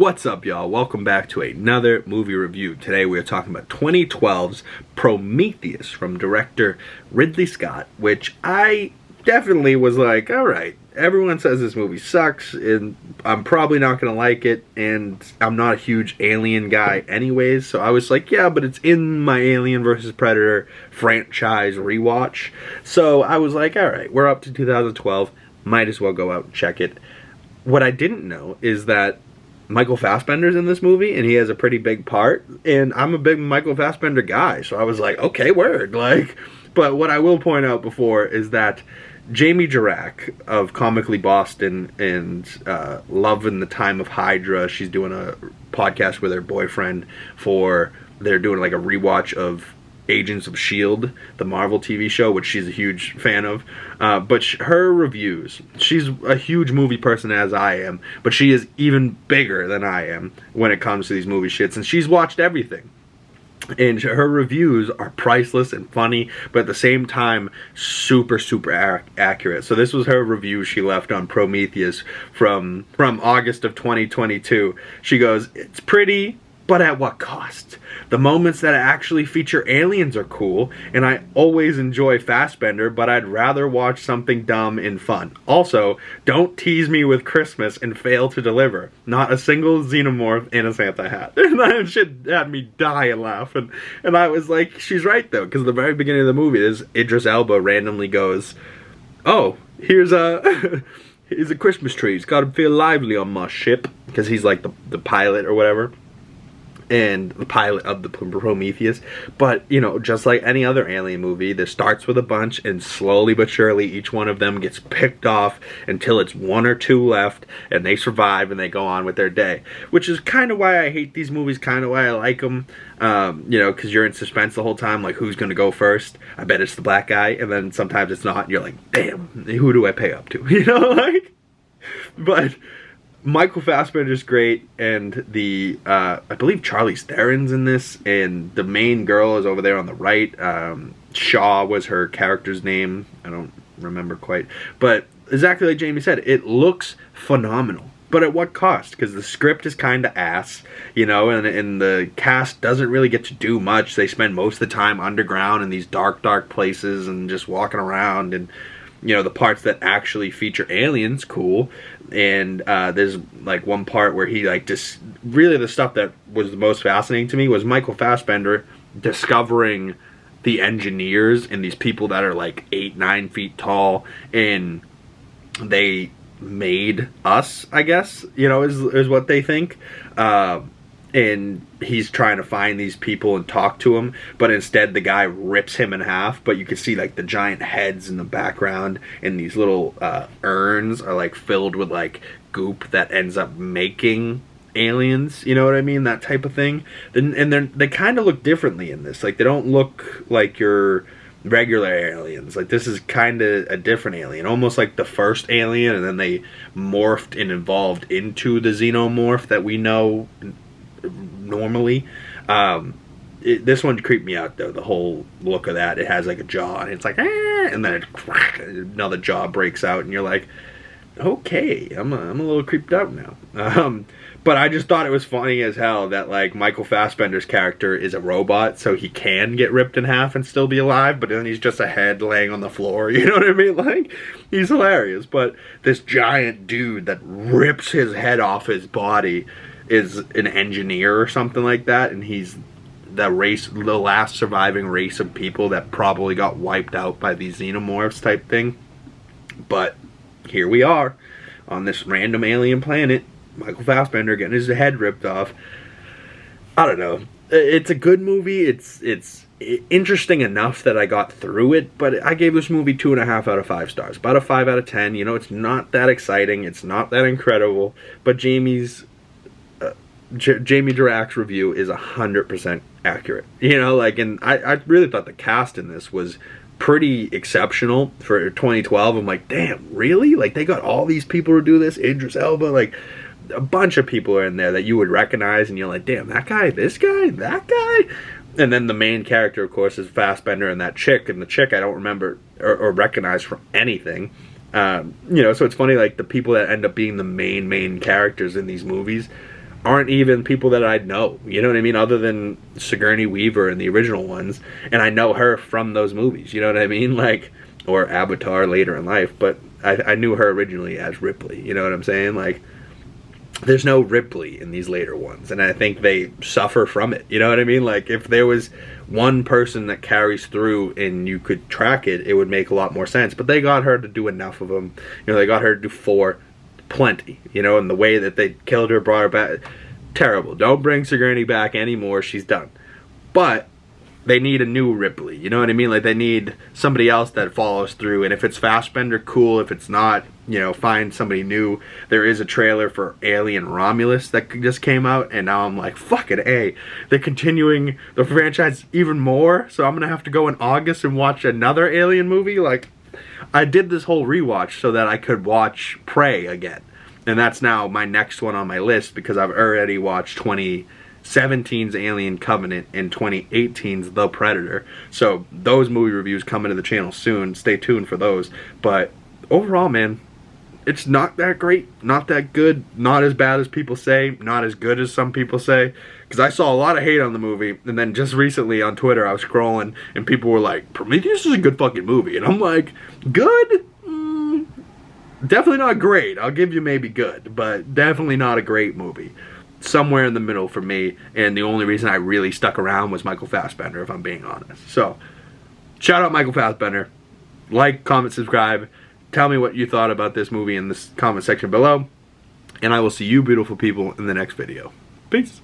What's up, y'all? Welcome back to another movie review. Today we are talking about 2012's Prometheus from director Ridley Scott, which I definitely was like, alright, everyone says this movie sucks, and I'm probably not going to like it, and I'm not a huge Alien guy anyways, so I was like, yeah, but it's in my Alien vs. Predator franchise rewatch. So I was like, alright, we're up to 2012, might as well go out and check it. What I didn't know is that Michael Fassbender's in this movie, and he has a pretty big part, and I'm a big Michael Fassbender guy, so I was like, okay, word, like, but what I will point out before is that Jamie Dirac of Comically Boston and Love in the Time of Hydra, she's doing a podcast with her boyfriend they're doing like a rewatch of Agents of S.H.I.E.L.D., the Marvel TV show, which she's a huge fan of. But her reviews, she's a huge movie person as I am, but she is even bigger than I am when it comes to these movie shits, and she's watched everything. And her reviews are priceless and funny, but at the same time, super accurate. So this was her review she left on Prometheus from August of 2022. She goes, "It's pretty, but at what cost? The moments that actually feature aliens are cool, and I always enjoy Fassbender, but I'd rather watch something dumb and fun. Also, don't tease me with Christmas and fail to deliver. Not a single xenomorph in a Santa hat." And that shit had me dying laughing. And I was like, she's right though, because at the very beginning of the movie, Idris Elba randomly goes, "Oh, here's a here's a Christmas tree. It's got to feel lively on my ship," because he's like the pilot or whatever, and the pilot of the Prometheus. But, you know, just like any other alien movie, this starts with a bunch, and slowly but surely each one of them gets picked off until it's one or two left, and they survive and they go on with their day. Which is kind of why I hate these movies, kind of why I like them. You know, because you're in suspense the whole time, like, who's going to go first? I bet it's the black guy, and then sometimes it's not, and you're like, damn, who do I pay up to? You know, like, but Michael Fassbender's great, and I believe CHARLIZE Theron's in this, and the main girl is over there on the right. Shaw was her character's name. I don't remember quite. But exactly like Jamie said, it looks phenomenal. But at what cost? Because the script is kind of ass, you know, and the cast doesn't really get to do much. They spend most of the time underground in these dark places and just walking around, and you know, the parts that actually feature aliens, cool. And there's like one part where he like just really, the stuff that was the most fascinating to me was Michael Fassbender discovering the engineers and these people that are like 8-9 feet tall, and they made us, I guess, you know, is what they think. And he's trying to find these people and talk to them, but instead the guy rips him in half. But you can see like the giant heads in the background, and these little urns are like filled with like goop that ends up making aliens, you know what I mean, that type of thing. And they kind of look differently in this. Like, they don't look like your regular aliens. Like, this is kind of a different alien, almost like the first Alien, and then they morphed and evolved into the xenomorph that we know normally. This one creeped me out though, the whole look of that. It has like a jaw, and it's like, and then another jaw breaks out, and you're like, okay, I'm a little creeped out now. But I just thought it was funny as hell that like Michael Fassbender's character is a robot, so he can get ripped in half and still be alive, but then he's just a head laying on the floor, you know what I mean? Like, he's hilarious. But this giant dude that rips his head off his body is an engineer or something like that, and he's the last surviving race of people that probably got wiped out by these xenomorphs type thing. But here we are on this random alien planet, Michael Fassbender getting his head ripped off. I don't know. It's a good movie. It's interesting enough that I got through it, but I gave this movie 2.5 out of 5 stars. About a 5 out of 10. You know, it's not that exciting. It's not that incredible, but Jamie Dirac's review is 100% accurate. You know, like, and I really thought the cast in this was pretty exceptional for 2012. I'm like, damn, really? Like, they got all these people to do this? Idris Elba, like, a bunch of people are in there that you would recognize, and you're like, damn, that guy, this guy, that guy? And then the main character, of course, is Fassbender and that chick, and the chick I don't remember or recognize from anything. You know, so it's funny, like, the people that end up being the main characters in these movies aren't even people that I'd know, you know what I mean, other than Sigourney Weaver in the original ones, and I know her from those movies, you know what I mean, like, or Avatar later in life, but I knew her originally as Ripley, you know what I'm saying, like, there's no Ripley in these later ones, and I think they suffer from it, you know what I mean, like, if there was one person that carries through and you could track it, it would make a lot more sense, but they got her to do enough of them, you know, they got her to do 4, plenty, you know, and the way that they killed her, brought her back, terrible. Don't bring Sigourney back anymore, she's done. But they need a new Ripley, you know what I mean? Like, they need somebody else that follows through, and if it's Fassbender, cool. If it's not, you know, find somebody new. There is a trailer for Alien Romulus that just came out, and now I'm like, fucking A. They're continuing the franchise even more, so I'm gonna have to go in August and watch another Alien movie. Like, I did this whole rewatch so that I could watch Prey again. And that's now my next one on my list because I've already watched 2017's Alien Covenant and 2018's The Predator. So those movie reviews coming to the channel soon. Stay tuned for those. But overall, man, it's not that great, not that good, not as bad as people say, not as good as some people say. Because I saw a lot of hate on the movie, and then just recently on Twitter I was scrolling, and people were like, Prometheus is a good fucking movie. And I'm like, good? Definitely not great. I'll give you maybe good, but definitely not a great movie. Somewhere in the middle for me, and the only reason I really stuck around was Michael Fassbender, if I'm being honest. So, shout out Michael Fassbender. Like, comment, subscribe. Tell me what you thought about this movie in the comment section below. And I will see you beautiful people in the next video. Peace.